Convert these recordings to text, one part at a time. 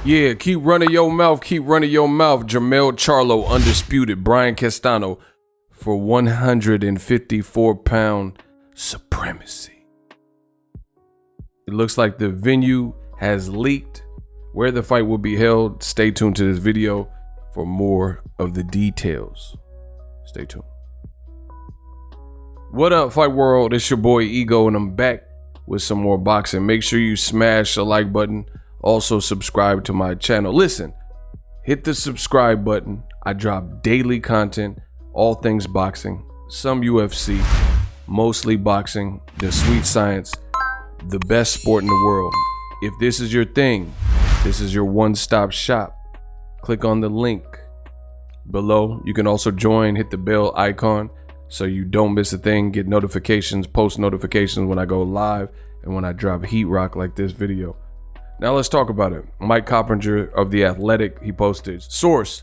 Yeah, keep running your mouth, keep running your mouth. JERMELL CHARLO undisputed Brian Castano for 154-pound supremacy. It looks like the venue has leaked where the fight will be held. Stay tuned to this video for more of the details. Stay tuned. What up, Fight World? It's your boy Ego, and I'm back with some more boxing. Make sure you smash the like button. Also subscribe to my channel. Listen, hit the subscribe button. I drop daily content, all things boxing, some UFC, mostly boxing, the sweet science, the best sport in the world. If this is your thing, this is your one-stop shop. Click on the link below. You can also join, hit the bell icon so you don't miss a thing. Get notifications, post notifications when I go live and when I drop heat rock like this video. Now let's talk about it. Mike Coppinger of The Athletic, he posted, source,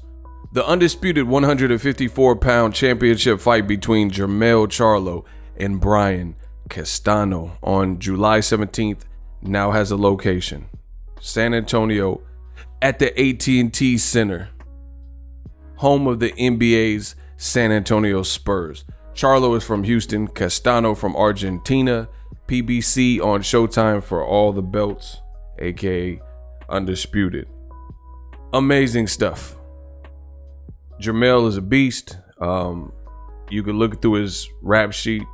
the undisputed 154-pound championship fight between JERMELL CHARLO and Brian Castano on July 17th now has a location. San Antonio at the AT&T Center, home of the NBA's San Antonio Spurs. Charlo is from Houston, Castano from Argentina, PBC on Showtime for all the belts, aka undisputed. Amazing stuff. JERMELL is a beast. You can look through his rap sheet.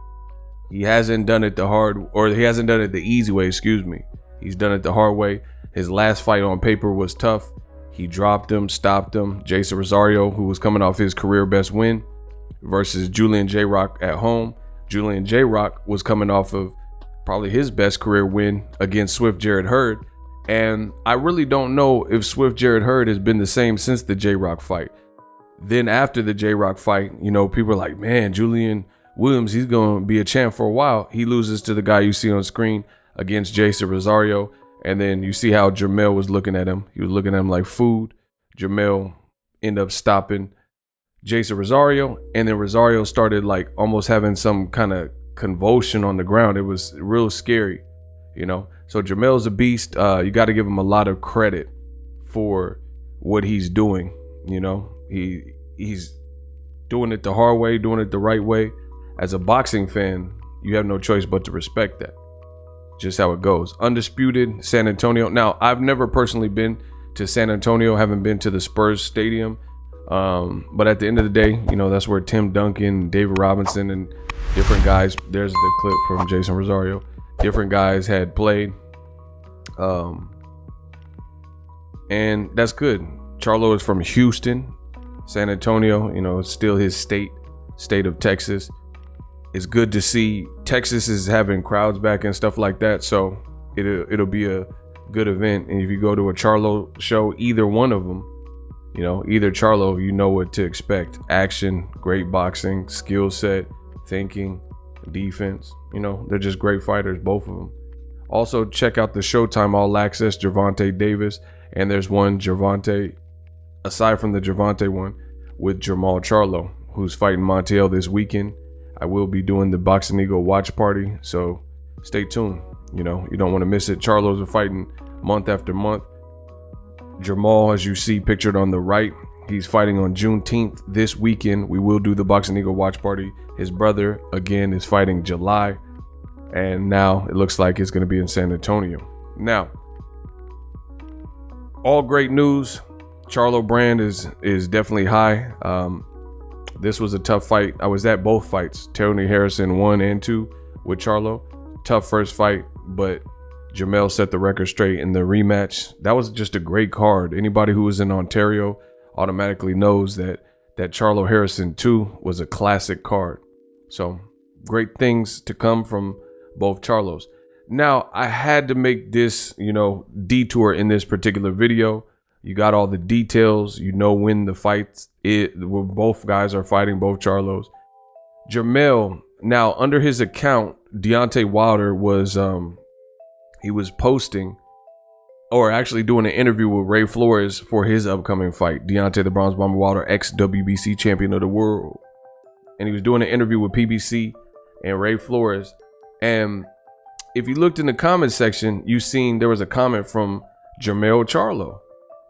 He hasn't done it he hasn't done it the easy way, excuse me. He's done it the hard way. His last fight on paper was tough. He dropped him, stopped him. Jason Rosario, who was coming off his career best win, versus Julian J. Rock at home. Julian J. Rock was coming off of probably his best career win against Swift Jarrett Hurd. And I really don't know if Swift Jarrett Hurd has been the same since the J. Rock fight. Then after the J. Rock fight, you know, people are like, man, Julian Williams, he's going to be a champ for a while. He loses to the guy you see on screen against Jason Rosario. And then you see how JERMELL was looking at him. He was looking at him like food. JERMELL ended up stopping Jason Rosario. And then Rosario started like almost having some kind of convulsion on the ground. It was real scary, you know. So JERMELL's a beast. You got to give him a lot of credit for what he's doing. You know, he's doing it the hard way, doing it the right way. As a boxing fan, you have no choice but to respect that. Just how it goes. Undisputed San Antonio. Now, I've never personally been to San Antonio, haven't been to the Spurs stadium. But at the end of the day, you know, that's where Tim Duncan, David Robinson, and different guys, there's the clip from Jason Rosario, different guys had played. And that's good. Charlo is from Houston. San Antonio, you know, it's still his state of Texas. It's good to see Texas is having crowds back and stuff like that. So it'll be a good event. And if you go to a Charlo show, either one of them, you know, either Charlo, you know what to expect. Action, great boxing, skill set, thinking, defense. You know, they're just great fighters, both of them. Also, check out the Showtime All Access Gervonta Davis. And there's one Gervonta, aside from the Gervonta one, with JERMELL CHARLO, who's fighting Montiel this weekend. I will be doing the Boxingego watch party, so stay tuned. You know, you don't want to miss it. Charlo's are fighting month after month. JERMELL, as you see pictured on the right, he's fighting on Juneteenth this weekend. We will do the Boxingego watch party. His brother, again, is fighting July. And now it looks like it's going to be in San Antonio. Now, all great news. Charlo brand is definitely high. This was a tough fight. I was at both fights. Tony Harrison 1 and 2 with Charlo. Tough first fight, but JERMELL set the record straight in the rematch. That was just a great card. Anybody who was in Ontario automatically knows that Charlo Harrison 2 was a classic card. So great things to come from both Charlos. Now, I had to make this, you know, detour in this particular video. You got all the details. You know when the fights, where both guys are fighting, both Charlos. JERMELL, now under his account, Deontay Wilder was, he was posting, or actually doing an interview with Ray Flores for his upcoming fight. Deontay the Bronze Bomber Wilder, ex-WBC champion of the world. And he was doing an interview with PBC and Ray Flores. And if you looked in the comment section, you seen there was a comment from JERMELL CHARLO.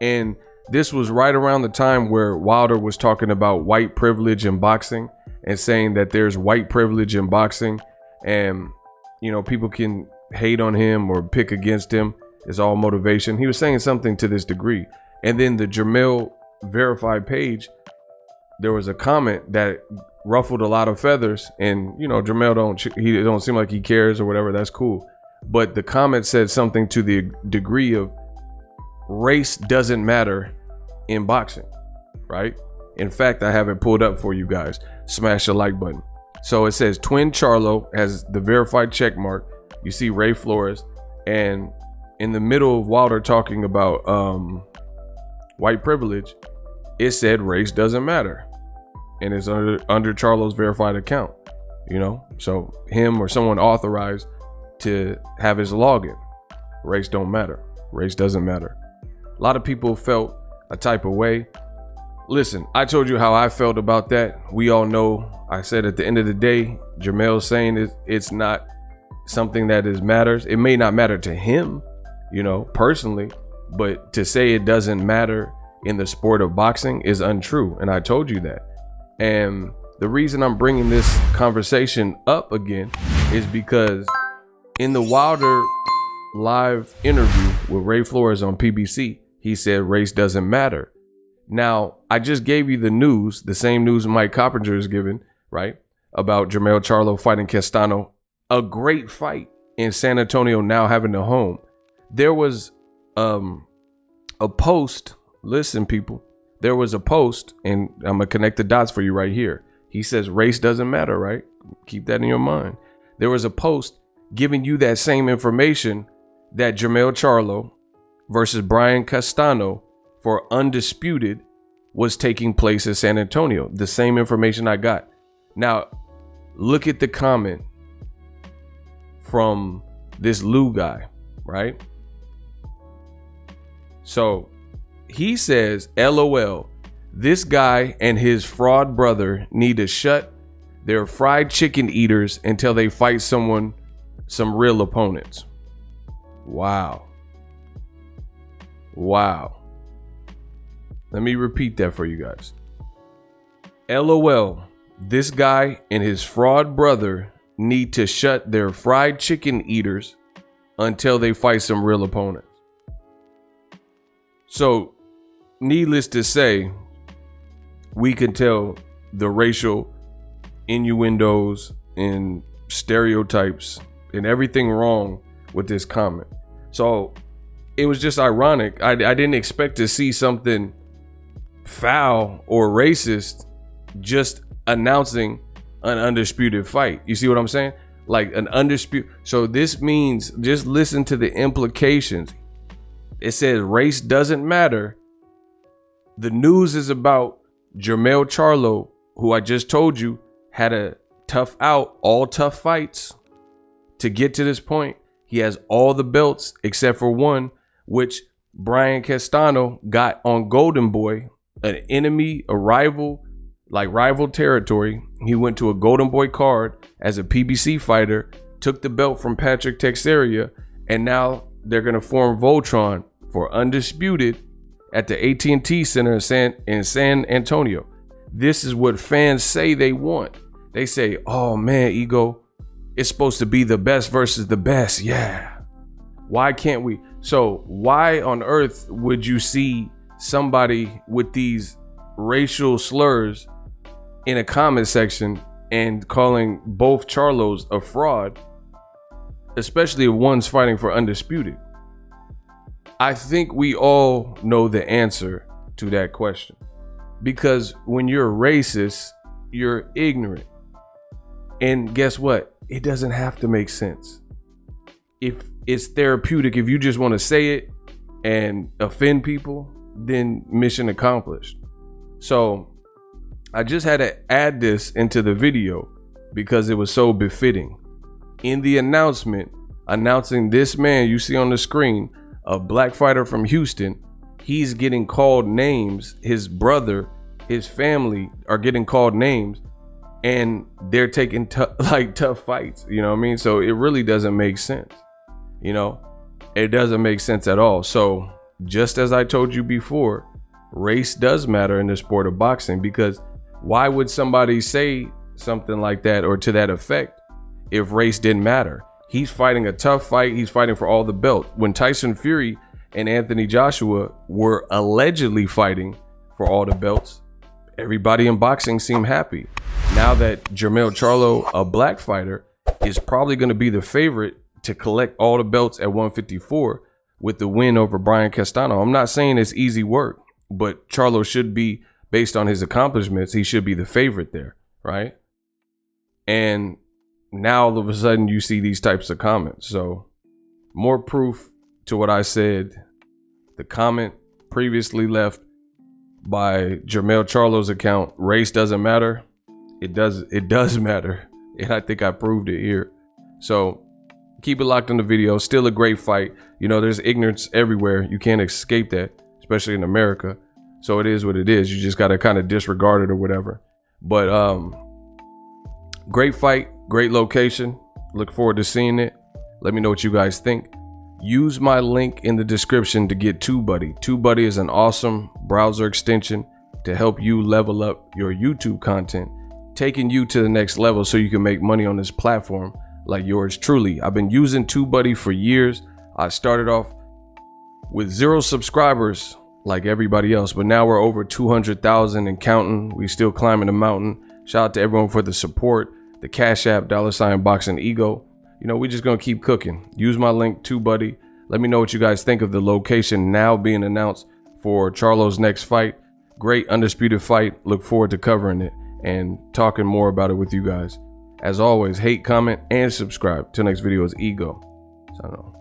And this was right around the time where Wilder was talking about white privilege in boxing and saying that there's white privilege in boxing, and you know, people can hate on him or pick against him. It's all motivation. He was saying something to this degree. And then the JERMELL verified page, there was a comment that ruffled a lot of feathers, and you know, JERMELL don't seem like he cares or whatever. That's cool. But the comment said something to the degree of race doesn't matter in boxing, right? In fact, I have it pulled up for you guys. Smash the like button. So it says Twin Charlo has the verified check mark. You see Ray Flores, and in the middle of Wilder talking about white privilege, it said race doesn't matter, and it's under Charlo's verified account, you know. So him or someone authorized to have his login. Race don't matter. Race doesn't matter. A lot of people felt a type of way. Listen, I told you how I felt about that. We all know. I said at the end of the day, JERMELL's saying it's not something that matters. It may not matter to him, you know, personally, but to say it doesn't matter in the sport of boxing is untrue. And I told you that. And the reason I'm bringing this conversation up again is because in the Wilder live interview with Ray Flores on PBC, he said race doesn't matter. Now, I just gave you the news, the same news Mike Coppinger is giving, right? About JERMELL CHARLO fighting Castano. A great fight in San Antonio, now having a home. There was a post. Listen, people, there was a post, and I'm going to connect the dots for you right here. He says race doesn't matter, right? Keep that in your mind. There was a post giving you that same information that JERMELL CHARLO versus Brian Castano for Undisputed was taking place in San Antonio. The same information I got. Now, look at the comment from this Lou guy, right? So he says, LOL, this guy and his fraud brother need to shut their fried chicken eaters until they fight some real opponents. Wow. Wow. Let me repeat that for you guys. LOL, this guy and his fraud brother need to shut their fried chicken eaters until they fight some real opponents. So, needless to say, we can tell the racial innuendos and stereotypes and everything wrong with this comment. So it was just ironic. I didn't expect to see something foul or racist just announcing an undisputed fight. You see what I'm saying? Like an undisputed. So this means, just listen to the implications. It says race doesn't matter. The news is about JERMELL CHARLO, who I just told you had a tough out, all tough fights to get to this point. He has all the belts except for one, which Brian Castano got on Golden Boy, an enemy, a rival, like rival territory. He went to a Golden Boy card as a PBC fighter, took the belt from Patrick Texeria, and now they're going to form Voltron for Undisputed at the AT&T Center in San Antonio. This is what fans say they want. They say, oh man, Ego, it's supposed to be the best versus the best. Yeah. Why can't we? So why on earth would you see somebody with these racial slurs in a comment section and calling both Charlos a fraud, especially if one's fighting for Undisputed? I think we all know the answer to that question, because when you're racist, you're ignorant. And guess what? It doesn't have to make sense. If it's therapeutic, if you just want to say it and offend people, then mission accomplished. So I just had to add this into the video because it was so befitting. In the announcement, announcing this man you see on the screen, a black fighter from Houston, he's getting called names. His brother, his family are getting called names, and they're taking tough fights. You know what I mean? So it really doesn't make sense. You know, it doesn't make sense at all. So just as I told you before, race does matter in the sport of boxing, because why would somebody say something like that or to that effect if race didn't matter? He's fighting a tough fight. He's fighting for all the belt. When Tyson Fury and Anthony Joshua were allegedly fighting for all the belts, everybody in boxing seemed happy. Now that JERMELL CHARLO, a black fighter, is probably going to be the favorite to collect all the belts at 154 with the win over Brian Castano. I'm not saying it's easy work, but Charlo should be, based on his accomplishments, he should be the favorite there, right? And now all of a sudden you see these types of comments. So more proof to what I said. The comment previously left by JERMELL CHARLO's account, race doesn't matter. It does matter. And I think I proved it here. So keep it locked on the video. Still a great fight. You know, there's ignorance everywhere. You can't escape that, especially in America. So it is what it is. You just got to kind of disregard it or whatever. But great fight, great location. Look forward to seeing it. Let me know what you guys think. Use my link in the description to get TUBEBUDDY. TUBEBUDDY is an awesome browser extension to help you level up your YouTube content, taking you to the next level so you can make money on this platform like yours truly. I've been using TUBEBUDDY for years. I started off with 0 subscribers like everybody else, but now we're over 200,000 and counting. We still climbing the mountain. Shout out to everyone for the support. The Cash App, $Boxingego. You know, we just gonna keep cooking. Use my link, TUBEBUDDY. Let me know what you guys think of the location now being announced for Charlo's next fight. Great undisputed fight. Look forward to covering it and talking more about it with you guys. As always, hate, comment, and subscribe. Till next video is Ego. Sign off.